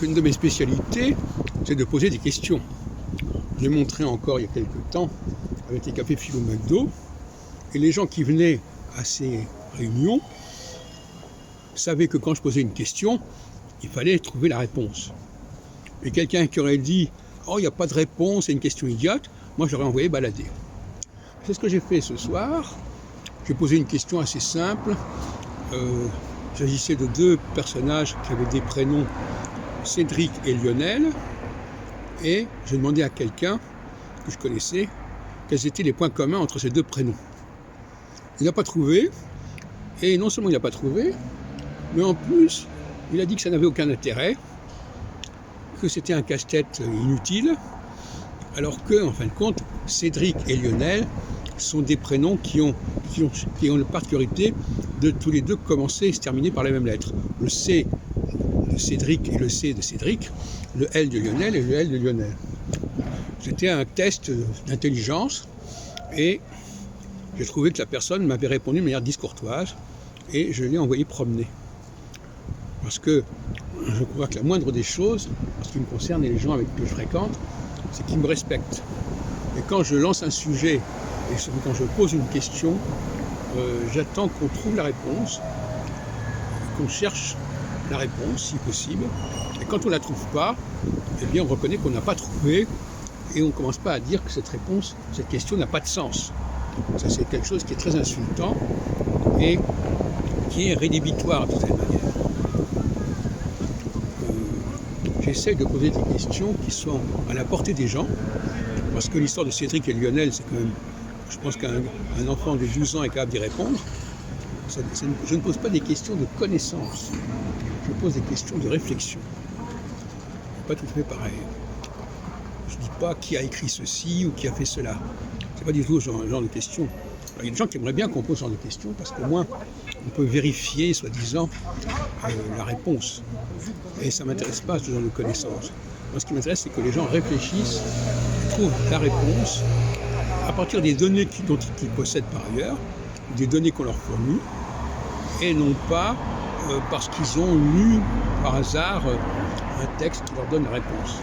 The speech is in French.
qu'une de mes spécialités, c'est de poser des questions. J'ai montré encore il y a quelques temps avec les cafés Philo McDo, et les gens qui venaient à ces réunions savaient que quand je posais une question, il fallait trouver la réponse. Et quelqu'un qui aurait dit « Oh, il n'y a pas de réponse, c'est une question idiote », moi je l'aurais envoyé balader. C'est ce que j'ai fait ce soir. J'ai posé une question assez simple. Il s'agissait de deux personnages qui avaient des prénoms Cédric et Lionel. Et j'ai demandé à quelqu'un que je connaissais quels étaient les points communs entre ces deux prénoms. Il n'a pas trouvé. Et non seulement il n'a pas trouvé, mais en plus, il a dit que ça n'avait aucun intérêt, que c'était un casse-tête inutile, alors que, en fin de compte, Cédric et Lionel sont des prénoms qui ont la particularité de tous les deux commencer et se terminer par la même lettre. Le C de Cédric et le C de Cédric, le L de Lionel et le L de Lionel. C'était un test d'intelligence et j'ai trouvé que la personne m'avait répondu de manière discourtoise et je l'ai envoyé promener. Parce que je crois que la moindre des choses, en ce qui me concerne et les gens avec qui je fréquente, c'est qu'ils me respectent. Et quand je lance un sujet et quand je pose une question, j'attends qu'on trouve la réponse, qu'on cherche la réponse si possible. Et quand on ne la trouve pas, eh bien on reconnaît qu'on n'a pas trouvé et on ne commence pas à dire que cette réponse, cette question n'a pas de sens. Ça, c'est quelque chose qui est très insultant et qui est rédhibitoire de cette manière. J'essaie de poser des questions qui sont à la portée des gens, parce que l'histoire de Cédric et Lionel, c'est quand même, je pense qu'un enfant de 12 ans est capable d'y répondre. Je ne pose pas des questions de connaissance, je pose des questions de réflexion. Pas tout à fait pareil. Je ne dis pas qui a écrit ceci ou qui a fait cela. C'est pas du tout ce genre de questions. Alors, il y a des gens qui aimeraient bien qu'on pose ce genre de questions, parce qu'au moins, on peut vérifier, soi-disant, la réponse. Et ça ne m'intéresse pas, ce genre de connaissances. Moi, ce qui m'intéresse, c'est que les gens réfléchissent, trouvent la réponse à partir des données qu'ils possèdent par ailleurs, des données qu'on leur fournit, et non pas parce qu'ils ont lu par hasard un texte qui leur donne la réponse.